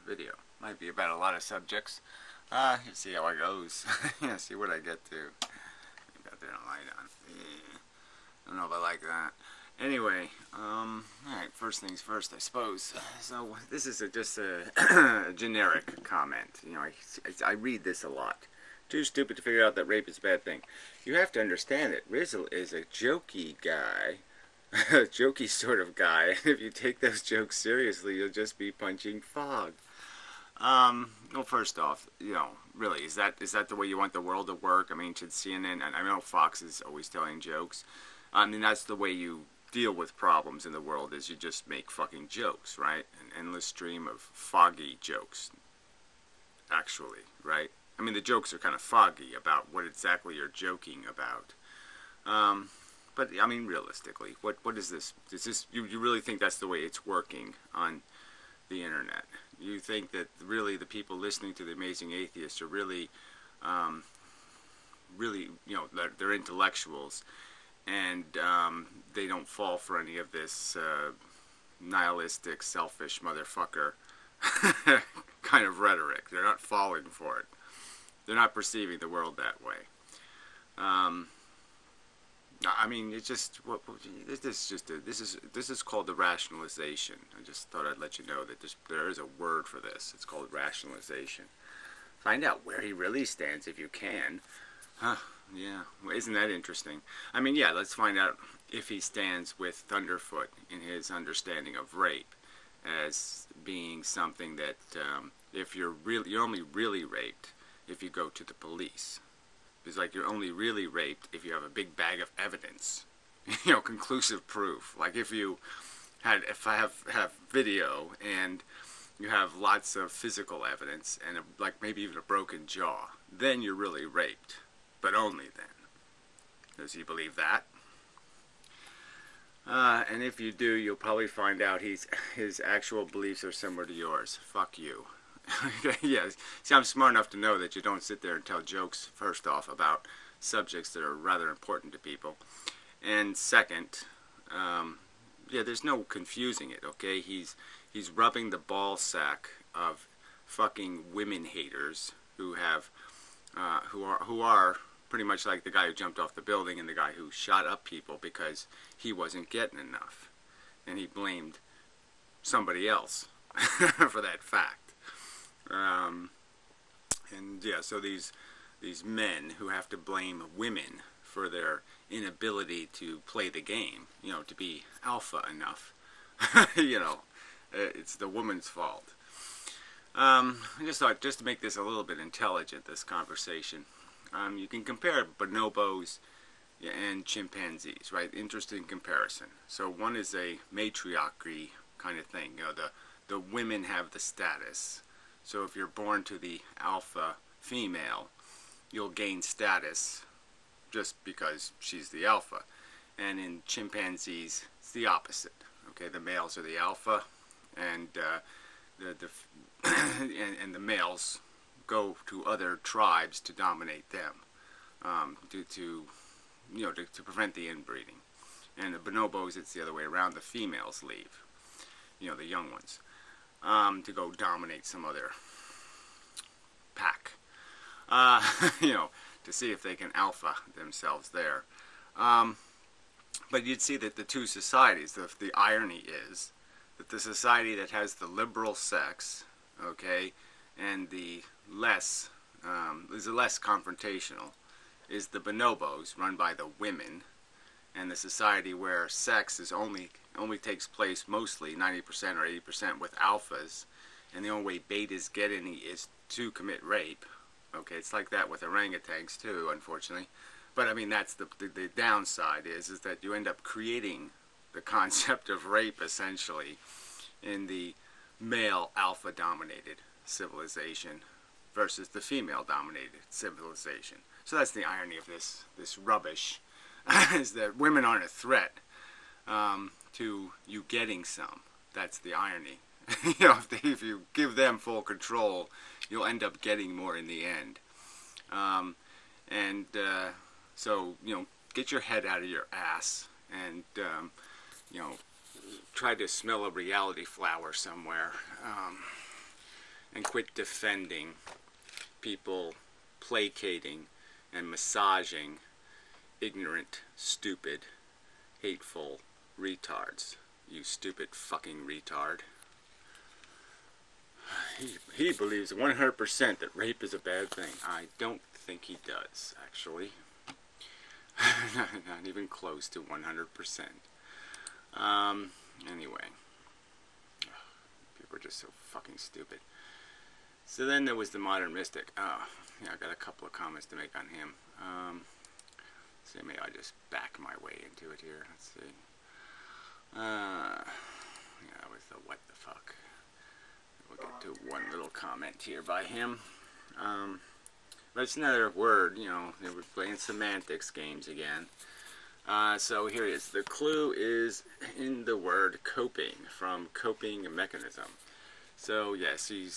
Video. Might be about a lot of subjects. Let's see how it goes. Yeah, see what I get to. Got there a light on. Yeah, I don't know if I like that. Anyway, alright, first things first, I suppose. So, this is just a generic comment. You know, I read this a lot. Too stupid to figure out that rape is a bad thing. You have to understand that Rizzle is a jokey guy. A jokey sort of guy. If you take those jokes seriously, you'll just be punching fog. Well, first off, you know, really, is that the way you want the world to work? I mean, should CNN, and I know Fox is always telling jokes. I mean, that's the way you deal with problems in the world, is you just make fucking jokes, right? An endless stream of foggy jokes, actually, right? I mean, the jokes are kind of foggy about what exactly you're joking about. But, I mean, realistically, what is this? Is this, you really think that's the way it's working on the internet? You think that really the people listening to The Amazing Atheist are really, really, you know, they're intellectuals, and they don't fall for any of this nihilistic, selfish motherfucker kind of rhetoric. They're not falling for it. They're not perceiving the world that way. I mean, it's just this is called the rationalization. I just thought I'd let you know that there is a word for this. It's called rationalization. Find out where he really stands if you can. Huh? Yeah. Well, isn't that interesting? I mean, yeah. Let's find out if he stands with Thunderfoot in his understanding of rape as being something that if you're only really raped if you go to the police. It's like you're only really raped if you have a big bag of evidence, you know, conclusive proof. Like if I have video and you have lots of physical evidence and like maybe even a broken jaw, then you're really raped, but only then. Does he believe that? And if you do, you'll probably find out his actual beliefs are similar to yours. Fuck you. Yeah, see, I'm smart enough to know that you don't sit there and tell jokes, first off, about subjects that are rather important to people. And second, yeah, there's no confusing it, okay? He's rubbing the ball sack of fucking women haters who are pretty much like the guy who jumped off the building and the guy who shot up people because he wasn't getting enough. And he blamed somebody else for that fact. And yeah, so these men who have to blame women for their inability to play the game, you know, to be alpha enough, you know, it's the woman's fault. I just thought, just to make this a little bit intelligent, this conversation, you can compare bonobos and chimpanzees, right? Interesting comparison. So one is a matriarchy kind of thing, you know, the women have the status. So if you're born to the alpha female, you'll gain status just because she's the alpha. And in chimpanzees, it's the opposite. Okay, the males are the alpha, and and the males go to other tribes to dominate them, to prevent the inbreeding. And the bonobos, it's the other way around. The females leave, you know, the young ones. To go dominate some other pack, you know, to see if they can alpha themselves there. But you'd see that the two societies, the irony is that the society that has the liberal sex, okay, and the less, is less confrontational, is the bonobos, run by the women, and the society where sex is only takes place mostly 90% or 80% with alphas, and the only way betas get any is to commit rape. Okay, it's like that with orangutans too, unfortunately. But I mean, that's the downside is that you end up creating the concept of rape essentially in the male alpha dominated civilization versus the female dominated civilization. So that's the irony of this rubbish. Is that women aren't a threat to you getting some. That's the irony. You know, if you give them full control, you'll end up getting more in the end. So, you know, get your head out of your ass and, you know, try to smell a reality flower somewhere. and quit defending people placating and massaging ignorant, stupid, hateful retards. You stupid fucking retard. He believes 100% that rape is a bad thing. I don't think he does, actually. Not even close to 100%. Anyway. People are just so fucking stupid. So then there was the modern mystic. Oh, yeah, I got a couple of comments to make on him. So maybe I'll just back my way into it here. Let's see. Yeah, that was the what the fuck. We'll get to one little comment here by him. But it's another word, you know, they were playing semantics games again. So here it is. The clue is in the word coping, from coping mechanism. So yes, he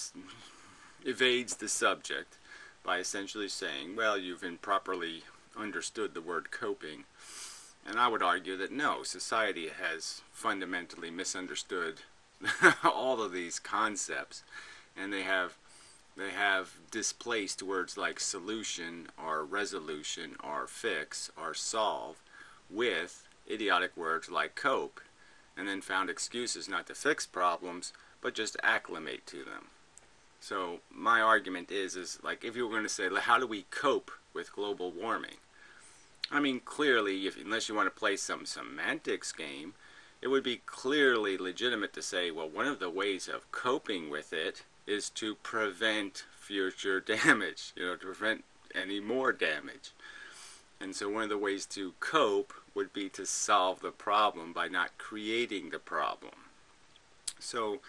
evades the subject by essentially saying, well, you've improperly understood the word coping. And I would argue that no, society has fundamentally misunderstood all of these concepts, and they have displaced words like solution or resolution or fix or solve with idiotic words like cope, and then found excuses not to fix problems but just acclimate to them. So my argument is like, if you were going to say, how do we cope with global warming? I mean, clearly, unless you want to play some semantics game, it would be clearly legitimate to say, well, one of the ways of coping with it is to prevent future damage, you know, to prevent any more damage. And so one of the ways to cope would be to solve the problem by not creating the problem. So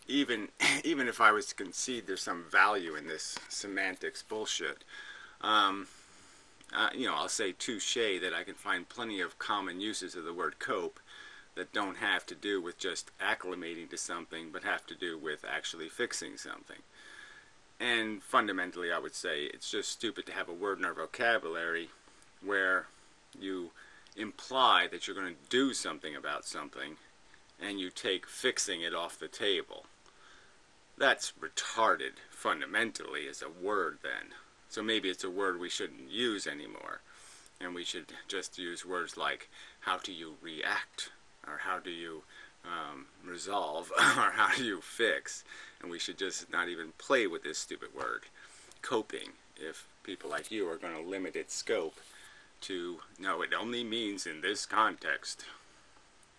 even if I was to concede there's some value in this semantics bullshit, you know, I'll say touche that I can find plenty of common uses of the word cope that don't have to do with just acclimating to something, but have to do with actually fixing something. And fundamentally, I would say it's just stupid to have a word in our vocabulary where you imply that you're going to do something about something and you take fixing it off the table. That's retarded, fundamentally, as a word then. So maybe it's a word we shouldn't use anymore, and we should just use words like, how do you react, or how do you resolve, or how do you fix, and we should just not even play with this stupid word, coping, if people like you are going to limit its scope to, no, it only means in this context.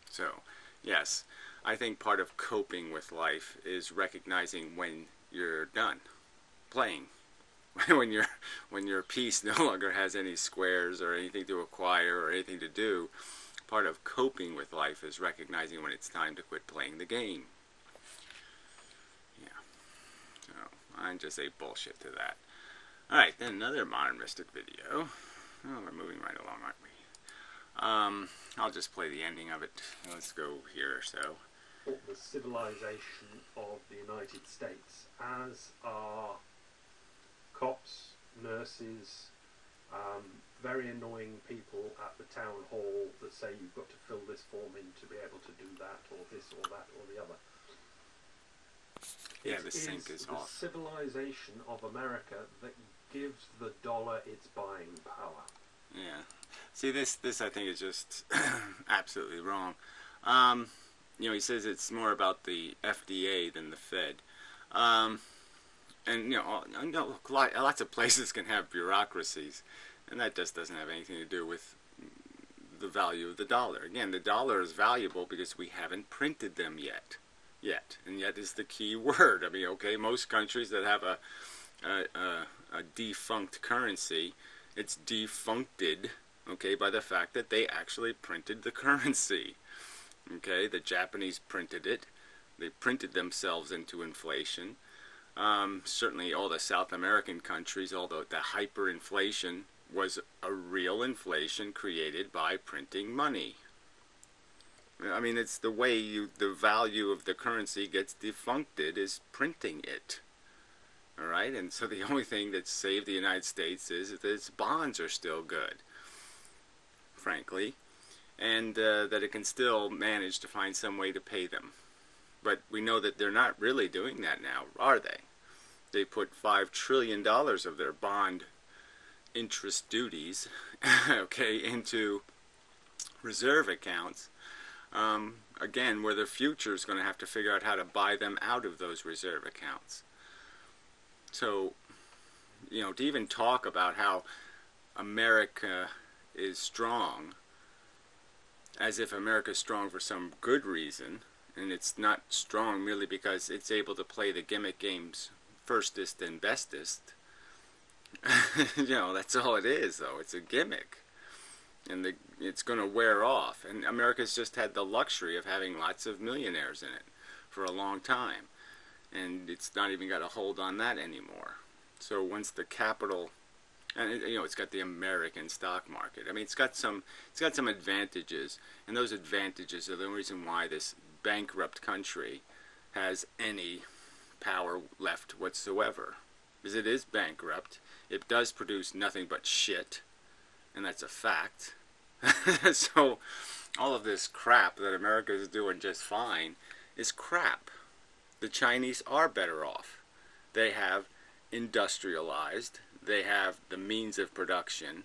So, yes, I think part of coping with life is recognizing when you're done playing. when your piece no longer has any squares or anything to acquire or anything to do, part of coping with life is recognizing when it's time to quit playing the game. Yeah. So I just say bullshit to that. Alright, then another modern mystic video. Oh, we're moving right along, aren't we? I'll just play the ending of it. Let's go here or so. The civilization of the United States, as are cops, nurses, very annoying people at the town hall that say you've got to fill this form in to be able to do that or this or that or the other. Yeah, the sink is off. It's the civilization of America that gives the dollar its buying power. Yeah. See, this I think is just absolutely wrong. You know, he says it's more about the FDA than the Fed. And, you know, lots of places can have bureaucracies, and that just doesn't have anything to do with the value of the dollar. Again, the dollar is valuable because we haven't printed them yet. And yet is the key word. I mean, okay, most countries that have a defunct currency, it's defuncted, okay, by the fact that they actually printed the currency. Okay, the Japanese printed it. They printed themselves into inflation. Certainly all the South American countries, although the hyperinflation was a real inflation created by printing money. I mean, it's the way the value of the currency gets defuncted is printing it. Alright, and so the only thing that saved the United States is that its bonds are still good, frankly, and that it can still manage to find some way to pay them. But we know that they're not really doing that now, are they? they put $5 trillion of their bond interest duties, okay, into reserve accounts. Again, where the future is going to have to figure out how to buy them out of those reserve accounts. So, to even talk about how America is strong, as if America is strong for some good reason, and it's not strong merely because it's able to play the gimmick games firstest and bestest. That's all it is, though. It's a gimmick. And it's going to wear off. And America's just had the luxury of having lots of millionaires in it for a long time. And it's not even got a hold on that anymore. So once the capital, and it's got the American stock market. I mean, it's got some advantages, and those advantages are the reason why this bankrupt country has any power left whatsoever. Because it is bankrupt. It does produce nothing but shit, and that's a fact. So all of this crap that America is doing just fine is crap. The Chinese are better off. They have industrialized. They have the means of production,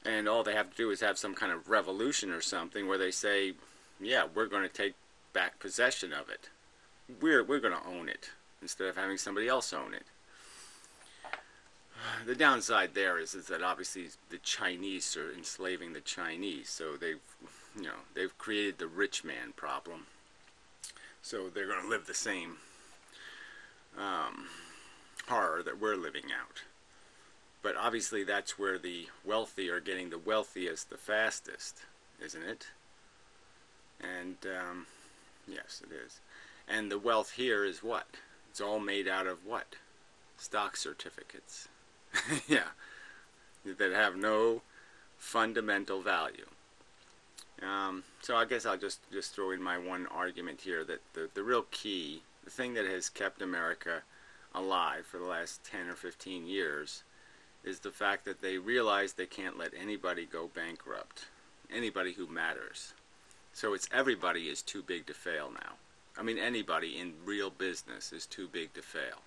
and all they have to do is have some kind of revolution or something where they say, yeah, we're going to take back possession of it. We're going to own it instead of having somebody else own it. The downside there is that obviously the Chinese are enslaving the Chinese, so they've created the rich man problem. So they're going to live the same horror that we're living out. But obviously that's where the wealthy are getting the wealthiest the fastest, isn't it? And yes, it is. And the wealth here is what? It's all made out of what? Stock certificates. Yeah, that have no fundamental value. So I guess I'll just throw in my one argument here that the real key, the thing that has kept America alive for the last 10 or 15 years, is the fact that they realize they can't let anybody go bankrupt, anybody who matters. So it's everybody is too big to fail now. I mean, anybody in real business is too big to fail.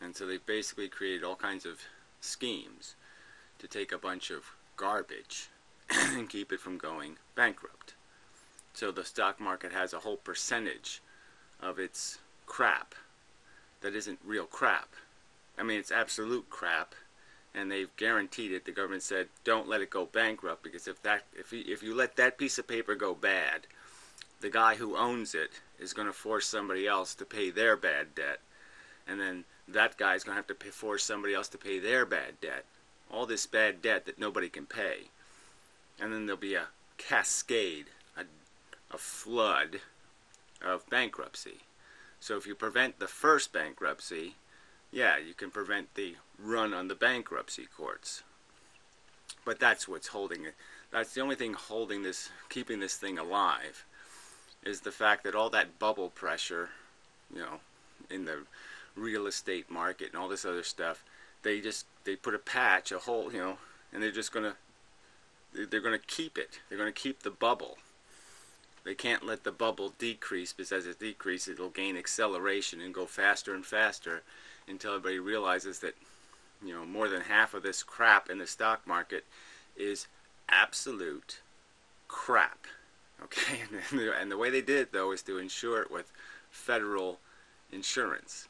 And so they've basically created all kinds of schemes to take a bunch of garbage and keep it from going bankrupt. So the stock market has a whole percentage of its crap that isn't real crap. I mean, it's absolute crap, and they've guaranteed it. The government said, don't let it go bankrupt, because if you let that piece of paper go bad, the guy who owns it is going to force somebody else to pay their bad debt, and then that guy's going to have to force somebody else to pay their bad debt. All this bad debt that nobody can pay. And then there'll be a cascade, a flood of bankruptcy. So if you prevent the first bankruptcy, yeah, you can prevent the run on the bankruptcy courts. But that's what's holding it. That's the only thing holding this, keeping this thing alive, is the fact that all that bubble pressure, in the real estate market and all this other stuff, they put a patch, a hole, and they're going to keep it. They're going to keep the bubble. They can't let the bubble decrease, because as it decreases, it'll gain acceleration and go faster and faster until everybody realizes that, more than half of this crap in the stock market is absolute crap. Okay, and the way they did it, though, is to insure it with federal insurance.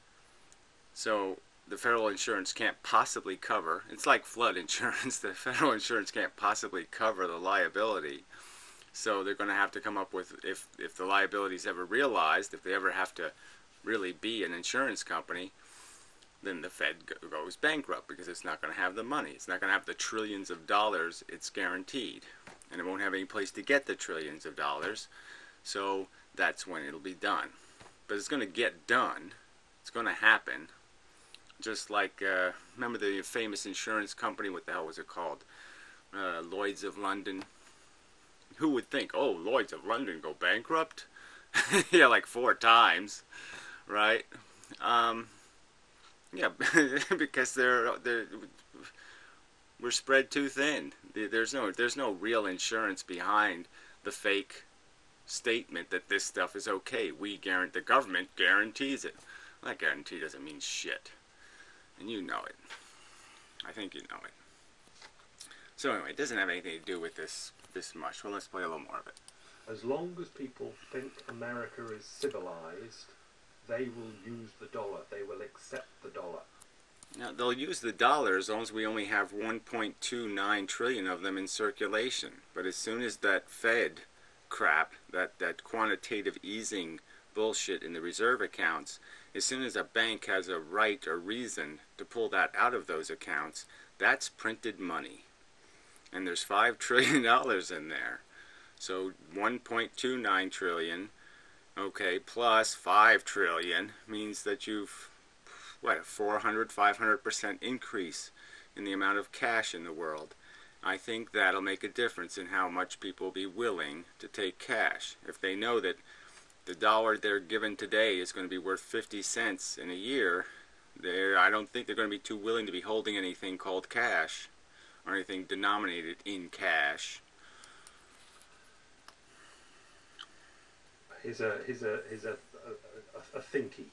So the federal insurance can't possibly cover, it's like flood insurance, the federal insurance can't possibly cover the liability. So they're going to have to come up with, if the liability is ever realized, if they ever have to really be an insurance company, then the Fed goes bankrupt, because it's not going to have the money. It's not going to have the trillions of dollars it's guaranteed. And it won't have any place to get the trillions of dollars. So that's when it'll be done. But it's going to get done. It's going to happen. Just like, remember the famous insurance company, what the hell was it called? Lloyd's of London. Who would think, oh, Lloyd's of London go bankrupt? Yeah, like 4 times, right? Yeah, because we're spread too thin. There's no real insurance behind the fake statement that this stuff is okay. The government guarantees it. Well, that guarantee doesn't mean shit. And you know it. I think you know it. So anyway, it doesn't have anything to do with this much. Well, let's play a little more of it. As long as people think America is civilized, they will use the dollar. They will accept the dollar. Now, they'll use the dollar as long as we only have 1.29 trillion of them in circulation. But as soon as that Fed crap, that quantitative easing bullshit in the reserve accounts, as soon as a bank has a right or reason to pull that out of those accounts, that's printed money. And there's $5 trillion in there. So 1.29 trillion, okay, plus 5 trillion means that you've, what, a 500% increase in the amount of cash in the world. I think that'll make a difference in how much people will be willing to take cash. If they know that the dollar they're given today is going to be worth 50 cents in a year, I don't think they're going to be too willing to be holding anything called cash or anything denominated in cash. Here's a thinky.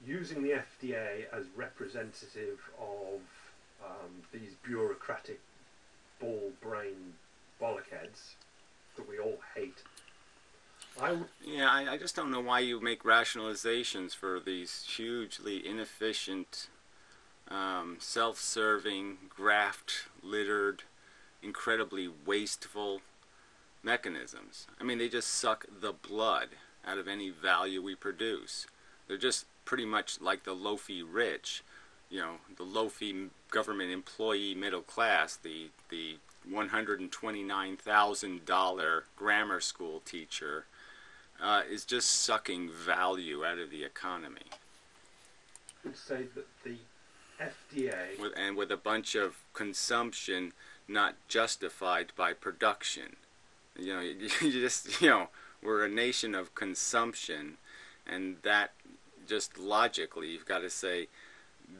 Using the FDA as representative of these bureaucratic ball-brain bollockheads that we all hate. I just don't know why you make rationalizations for these hugely inefficient, self-serving, graft-littered, incredibly wasteful mechanisms. I mean, they just suck the blood out of any value we produce. They're just pretty much like the loafy rich, the loafy government employee middle class, the $129,000 grammar school teacher is just sucking value out of the economy. I would say that the FDA... with a bunch of consumption not justified by production. You just, we're a nation of consumption, and that just logically, you've got to say,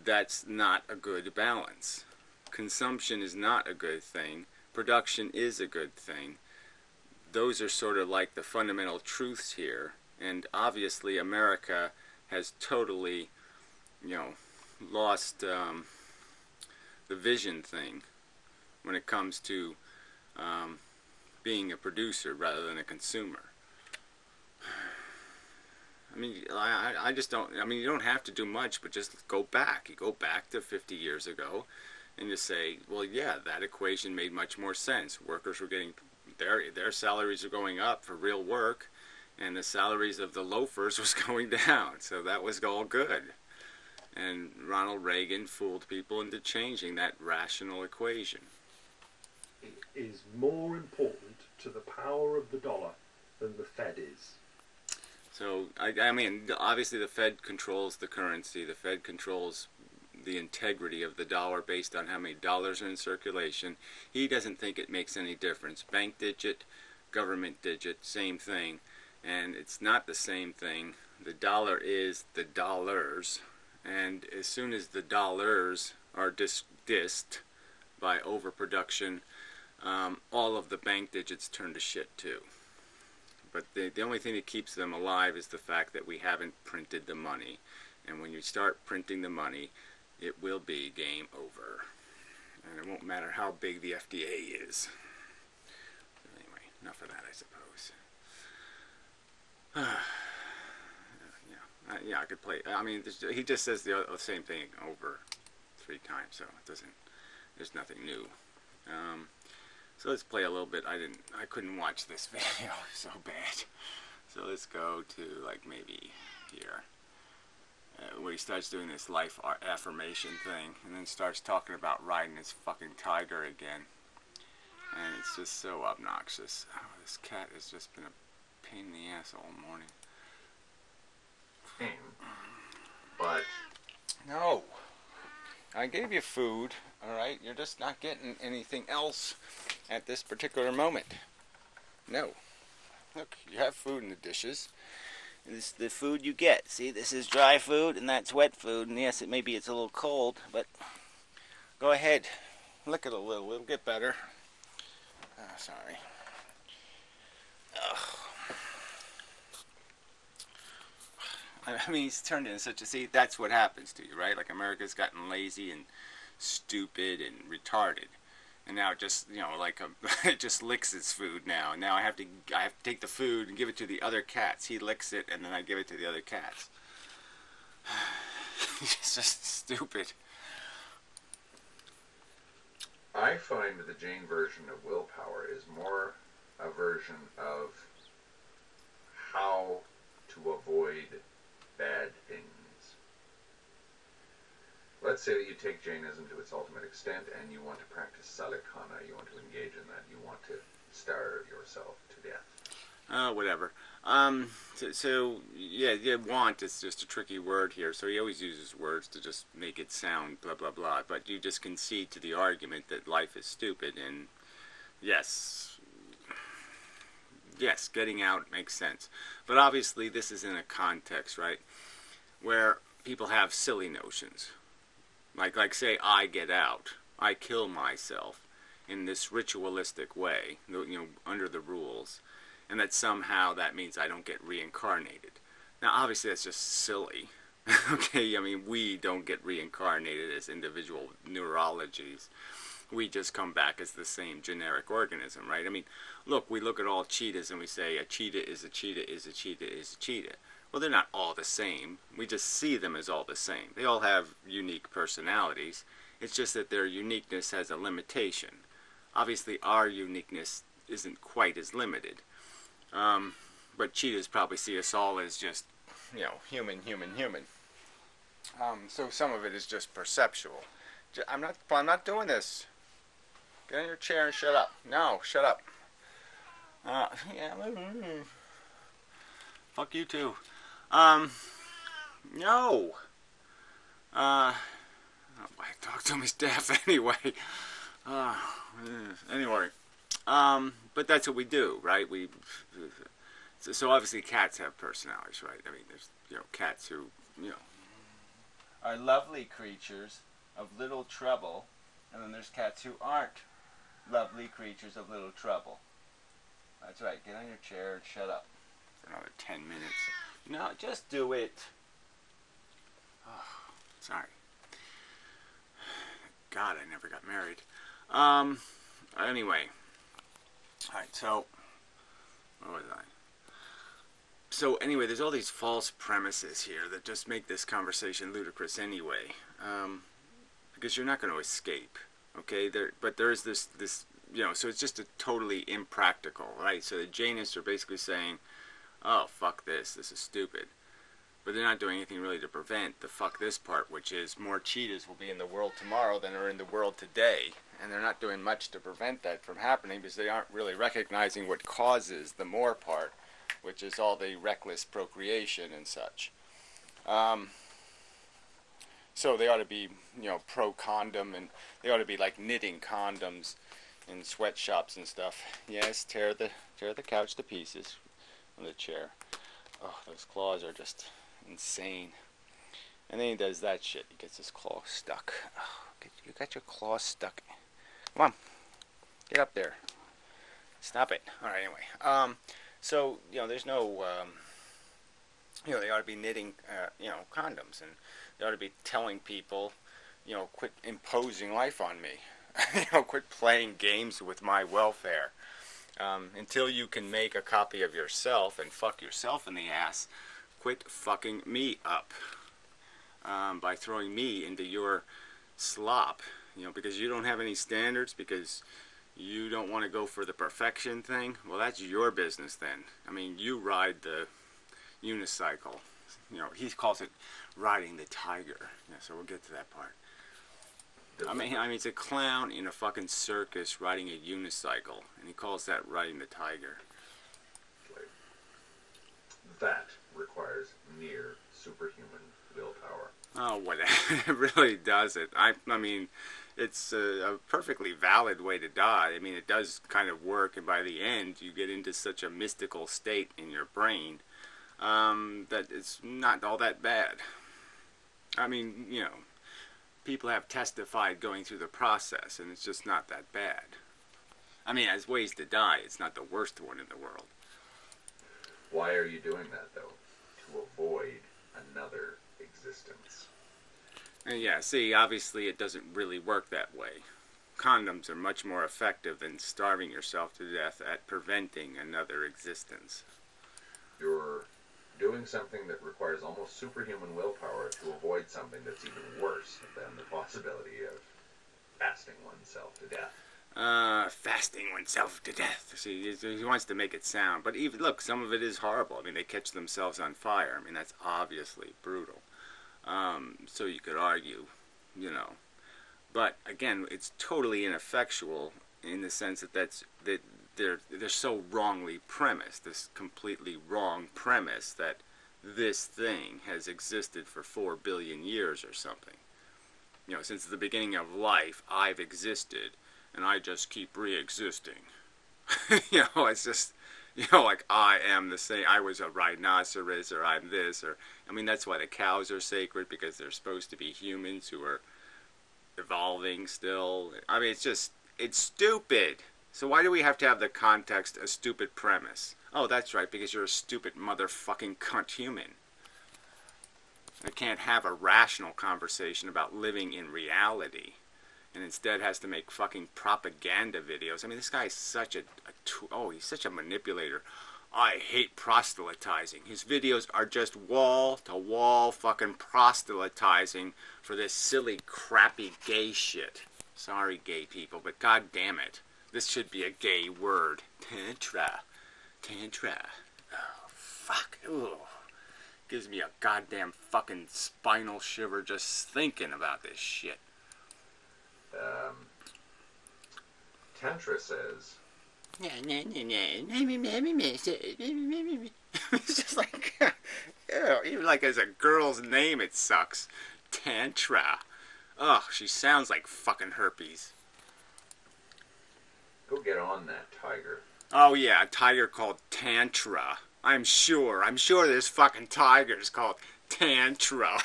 that's not a good balance. Consumption is not a good thing. Production is a good thing. Those are sort of like the fundamental truths here, and obviously America has totally, lost the vision thing when it comes to being a producer rather than a consumer. I mean, I just don't, you don't have to do much, but just go back. You go back to 50 years ago and you say, well, yeah, that equation made much more sense. Workers were getting, their salaries are going up for real work, and the salaries of the loafers was going down. So that was all good. And Ronald Reagan fooled people into changing that rational equation. It is more important to the power of the dollar than the Fed is. So, I mean, obviously the Fed controls the currency. The Fed controls the integrity of the dollar based on how many dollars are in circulation. He doesn't think it makes any difference. Bank digit, government digit, same thing. And it's not the same thing. The dollar is the dollars. And as soon as the dollars are dissed by overproduction, all of the bank digits turn to shit too. But the only thing that keeps them alive is the fact that we haven't printed the money. And when you start printing the money, it will be game over. And it won't matter how big the FDA is. Anyway, enough of that, I suppose. I could play. I mean, he just says the same thing over 3 times, so it doesn't. There's nothing new. So let's play a little bit. I couldn't watch this video so bad. So let's go to like maybe here, where he starts doing this life affirmation thing, and then starts talking about riding his fucking tiger again, and it's just so obnoxious. Oh, this cat has just been a pain in the ass all morning. But no, I gave you food. All right, you're just not getting anything else at this particular moment. No. Look, you have food in the dishes. This is the food you get. See, this is dry food and that's wet food. And yes, maybe it's a little cold, but go ahead. Lick it a little. It'll get better. Oh, sorry. Ugh. I mean, he's turned into such a... See, that's what happens to you, right? Like, America's gotten lazy and stupid and retarded. And now it just, like, it just licks its food now. And now I have to take the food and give it to the other cats. He licks it, and then I give it to the other cats. It's just stupid. I find the Jane version of willpower is more a version of how to avoid bad things. Let's say that you take Jainism to its ultimate extent and you want to practice salikana, you want to engage in that, you want to starve yourself to death. Whatever. Yeah, want is just a tricky word here, so he always uses words to just make it sound blah, blah, blah, but you just concede to the argument that life is stupid, and yes, getting out makes sense. But obviously this is in a context, right, where people have silly notions. Like say, I get out, I kill myself in this ritualistic way, under the rules, and that somehow that means I don't get reincarnated. Now, obviously, that's just silly. Okay, I mean, we don't get reincarnated as individual neurologies. We just come back as the same generic organism, right? I mean, look, we look at all cheetahs and we say a cheetah is a cheetah is a cheetah is a cheetah. Well, they're not all the same. We just see them as all the same. They all have unique personalities. It's just that their uniqueness has a limitation. Obviously, our uniqueness isn't quite as limited. But cheetahs probably see us all as just, human. So some of it is just perceptual. I'm not doing this. Get in your chair and shut up. No, shut up. Fuck you too. No. I talk to his death anyway. Anyway. But that's what we do, right? So obviously cats have personalities, right? I mean, there's, cats who, are lovely creatures of little trouble, and then there's cats who aren't lovely creatures of little trouble. That's right, get on your chair and shut up for another 10 minutes. No, just do it. Oh, sorry. God, I never got married. Anyway. Alright, so, where was I? So, anyway, there's all these false premises here that just make this conversation ludicrous anyway. Because you're not going to escape, okay? But there is this, so it's just a totally impractical, right? So the Jainists are basically saying, oh, fuck this is stupid. But they're not doing anything really to prevent the fuck this part, which is more cheetahs will be in the world tomorrow than are in the world today. And they're not doing much to prevent that from happening because they aren't really recognizing what causes the more part, which is all the reckless procreation and such. So they ought to be, pro-condom, and they ought to be like knitting condoms in sweatshops and stuff. Yes, tear the couch to pieces on the chair. Oh, those claws are just insane. And then he does that shit. He gets his claw stuck. Oh, you got your claw stuck. Come on, get up there. Stop it. All right. Anyway, so there's no, they ought to be knitting, condoms, and they ought to be telling people, quit imposing life on me. Quit playing games with my welfare. Until you can make a copy of yourself and fuck yourself in the ass, quit fucking me up by throwing me into your slop. Because you don't have any standards, because you don't want to go for the perfection thing. Well, that's your business then. I mean, you ride the unicycle. He calls it riding the tiger. Yeah, so we'll get to that part. I mean, it's a clown in a fucking circus riding a unicycle, and he calls that riding the tiger. That requires near superhuman willpower. Oh, whatever. It really doesn't. I mean, it's a perfectly valid way to die. I mean, it does kind of work, and by the end, you get into such a mystical state in your brain that it's not all that bad. I mean, people have testified going through the process, and it's just not that bad. I mean, as ways to die, it's not the worst one in the world. Why are you doing that, though? To avoid another existence. And yeah, see, obviously it doesn't really work that way. Condoms are much more effective than starving yourself to death at preventing another existence. You're doing something that requires almost superhuman willpower to avoid something that's even worse than the possibility of fasting oneself to death. Fasting oneself to death. See, he wants to make it sound, but even look, some of it is horrible. I mean, they catch themselves on fire. I mean, that's obviously brutal. So you could argue, you know, but again, it's totally ineffectual in the sense that they're so wrongly premised. This completely wrong premise that this thing has existed for 4 billion years or something. You know, since the beginning of life, I've existed, and I just keep re-existing. You know, it's just, you know, like I am the same. I was a rhinoceros, or I'm this, or I mean, that's why the cows are sacred, because they're supposed to be humans who are evolving still. I mean, it's stupid. So why do we have to have the context a stupid premise? Oh, that's right, because you're a stupid motherfucking cunt human. I can't have a rational conversation about living in reality, and instead has to make fucking propaganda videos. I mean, this guy is such he's such a manipulator. I hate proselytizing. His videos are just wall-to-wall fucking proselytizing for this silly, crappy gay shit. Sorry, gay people, but god damn it. This should be a gay word. Tantra. Tantra. Oh, fuck. Ooh. Gives me a goddamn fucking spinal shiver just thinking about this shit. Tantra says... It's just like, even like as a girl's name it sucks. Tantra. Ugh, she sounds like fucking herpes. Go get on that, tiger. Oh yeah, a tiger called Tantra. I'm sure there's fucking tigers called Tantra.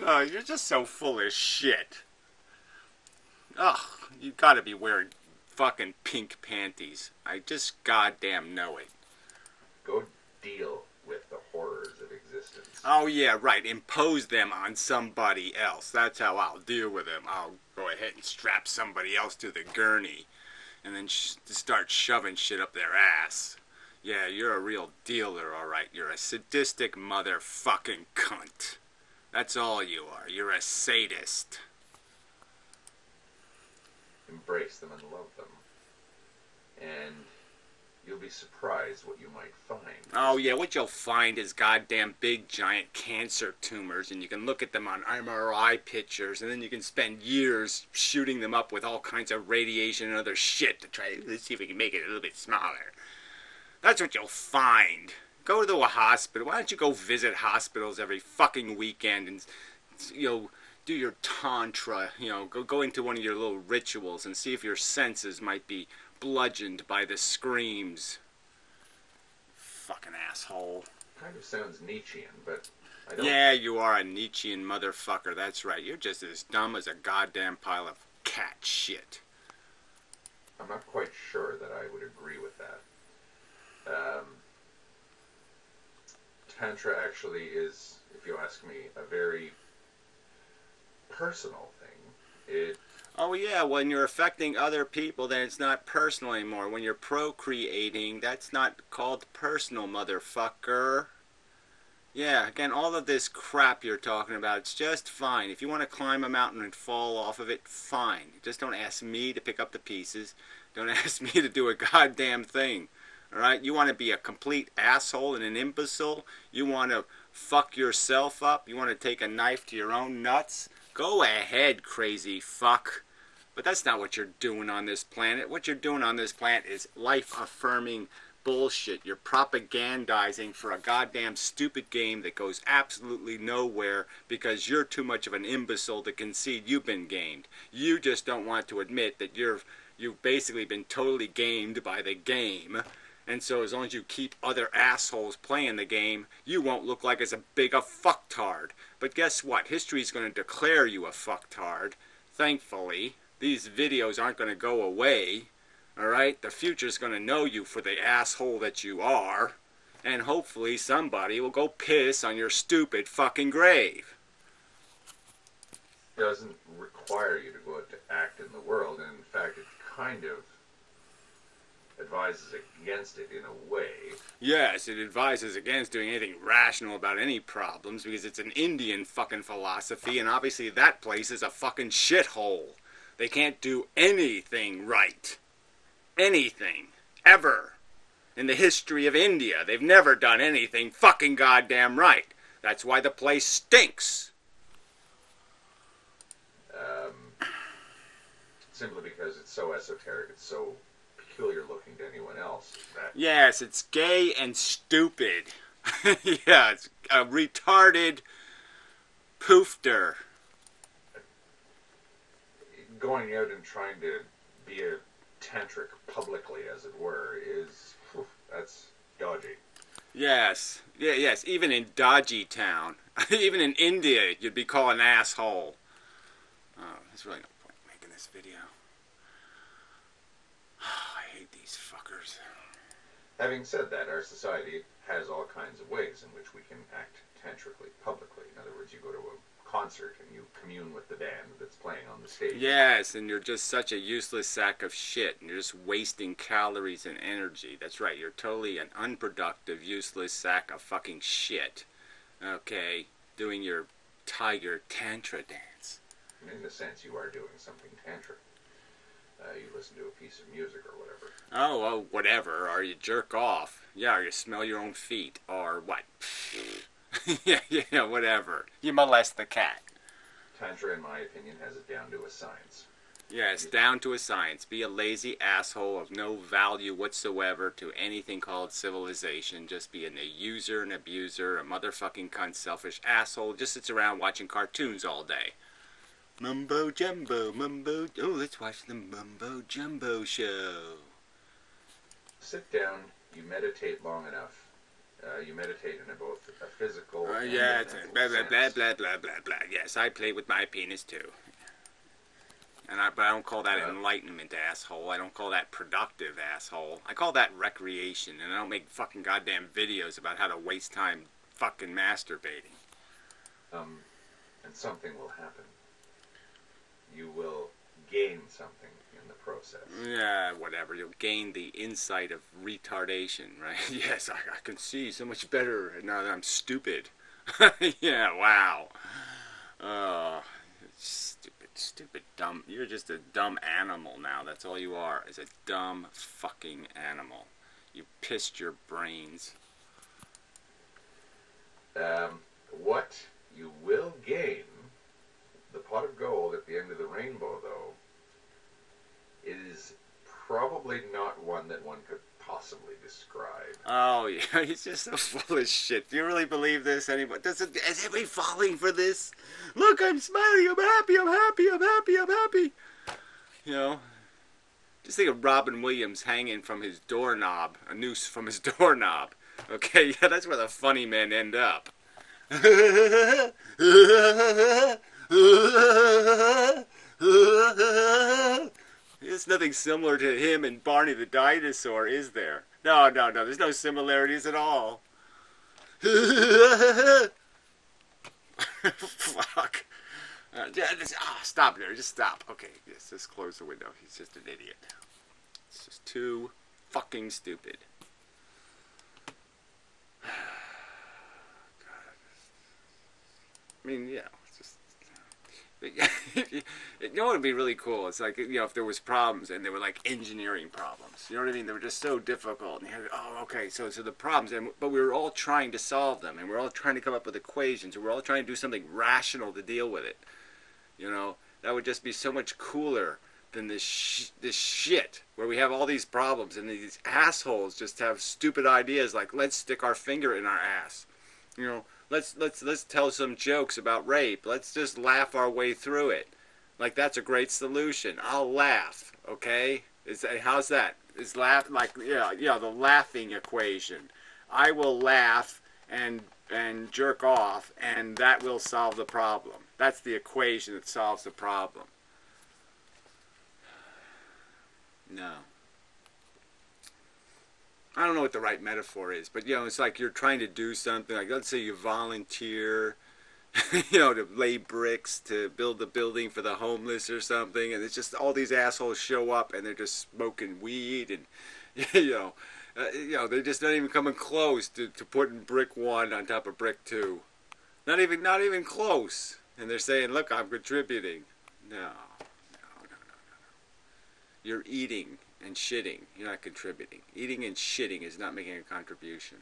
Oh, you're just so full of shit. Ugh, you gotta be wearing fucking pink panties. I just goddamn know it. Go deal with the horrors of existence. Oh yeah, right. Impose them on somebody else. That's how I'll deal with them. I'll go ahead and strap somebody else to the gurney, and then start shoving shit up their ass. Yeah, you're a real dealer, alright. You're a sadistic motherfucking cunt. That's all you are. You're a sadist. Embrace them and love them. And you'll be surprised what you might find. Oh yeah, what you'll find is goddamn big giant cancer tumors, and you can look at them on MRI pictures, and then you can spend years shooting them up with all kinds of radiation and other shit to try to see if we can make it a little bit smaller. That's what you'll find. Go to a hospital. Why don't you go visit hospitals every fucking weekend and, you know, do your tantra, you know, go into one of your little rituals and see if your senses might be bludgeoned by the screams. Fucking asshole. Kind of sounds Nietzschean, but I don't... Yeah, you are a Nietzschean motherfucker, that's right. You're just as dumb as a goddamn pile of cat shit. I'm not quite sure that I would agree with that. Tantra actually is, if you ask me, a very personal thing. Oh yeah, when you're affecting other people, then it's not personal anymore. When you're procreating, that's not called personal, motherfucker. Yeah, again, all of this crap you're talking about, it's just fine. If you want to climb a mountain and fall off of it, fine. Just don't ask me to pick up the pieces. Don't ask me to do a goddamn thing. Alright? You want to be a complete asshole and an imbecile? You want to fuck yourself up? You want to take a knife to your own nuts? Go ahead, crazy fuck. But that's not what you're doing on this planet. What you're doing on this planet is life-affirming bullshit. You're propagandizing for a goddamn stupid game that goes absolutely nowhere because you're too much of an imbecile to concede you've been gamed. You just don't want to admit that you've basically been totally gamed by the game. And so as long as you keep other assholes playing the game, you won't look like as big a fucktard. But guess what? History's going to declare you a fucktard. Thankfully, these videos aren't going to go away. Alright? The future's going to know you for the asshole that you are. And hopefully somebody will go piss on your stupid fucking grave. Doesn't require you to go out to act in the world, and in fact it kind of advises against it in a way. Yes, it advises against doing anything rational about any problems because it's an Indian fucking philosophy, and obviously that place is a fucking shithole. They can't do anything right. Anything. Ever. In the history of India, they've never done anything fucking goddamn right. That's why the place stinks. Simply because it's so esoteric, it's so peculiar looking to anyone else. Yes, it's gay and stupid. Yeah, it's a retarded poofter. Going out and trying to be a tantric publicly, as it were, is that's dodgy. Yes, yes. Even in dodgy town, even in India, you'd be called an asshole. Oh, there's really no point in making this video. I hate these fuckers. Having said that, our society has all kinds of ways in which we can act tantrically publicly. In other words, you go to a concert and you commune with the band that's playing on the stage. Yes, and you're just such a useless sack of shit, and you're just wasting calories and energy. That's right, you're totally an unproductive, useless sack of fucking shit. Okay, doing your tiger tantra dance. In a sense, you are doing something tantric. You listen to a piece of music or whatever. Oh, whatever. Or you jerk off. Yeah, or you smell your own feet. Or what? yeah, whatever. You molest the cat. Tantra, in my opinion, has it down to a science. Yes, down to a science. Be a lazy asshole of no value whatsoever to anything called civilization. Just be a user, an abuser, a motherfucking cunt, selfish asshole. Just sits around watching cartoons all day. Mumbo Jumbo, Mumbo... Oh, let's watch the Mumbo Jumbo show. Sit down, you meditate long enough. You meditate in both a physical and yeah, a mental blah, blah, blah, sense. blah, blah, blah, blah. Yes, I play with my penis, too. But I don't call that enlightenment, asshole. I don't call that productive, asshole. I call that recreation, and I don't make fucking goddamn videos about how to waste time fucking masturbating. And something will happen. You will gain something in the process. Yeah, whatever. You'll gain the insight of retardation, right? Yes, I can see so much better now that I'm stupid. Yeah, wow. Stupid, dumb. You're just a dumb animal now. That's all you are, is a dumb fucking animal. You pissed your brains. What you will gain, the pot of gold at the end of the rainbow, though, is probably not one that one could possibly describe. Oh, yeah, he's just so full of shit. Do you really believe this? Anybody? Is anybody falling for this? Look, I'm smiling, I'm happy, I'm happy, I'm happy, I'm happy. You know? Just think of Robin Williams hanging from his doorknob, a noose from his doorknob. Okay, yeah, that's where the funny men end up. There's nothing similar to him and Barney the dinosaur, is there? No, there's no similarities at all. Fuck. Stop there, just stop. Okay, yes, just close the window. He's just an idiot. It's just too fucking stupid. I mean, yeah, it's just... You know what would be really cool? It's like, you know, if there was problems and they were like engineering problems. You know what I mean? They were just so difficult. And you had, okay, so the problems, but we were all trying to solve them. And we're all trying to come up with equations. And we're all trying to do something rational to deal with it. You know, that would just be so much cooler than this shit where we have all these problems and these assholes just have stupid ideas like, let's stick our finger in our ass. You know, let's tell some jokes about rape. Let's just laugh our way through it. Like, that's a great solution. I'll laugh, okay? How's that? Is laugh like, yeah, the laughing equation. I will laugh and jerk off, and that will solve the problem. That's the equation that solves the problem. No. I don't know what the right metaphor is, but you know, it's like you're trying to do something. Like let's say you volunteer, you know, to lay bricks to build a building for the homeless or something, and it's just all these assholes show up and they're just smoking weed and you know, they're just not even coming close to putting brick one on top of brick two. Not even close. And they're saying, "Look, I'm contributing." No, no, no, no, no. You're eating and shitting. You're not contributing. Eating and shitting is not making a contribution.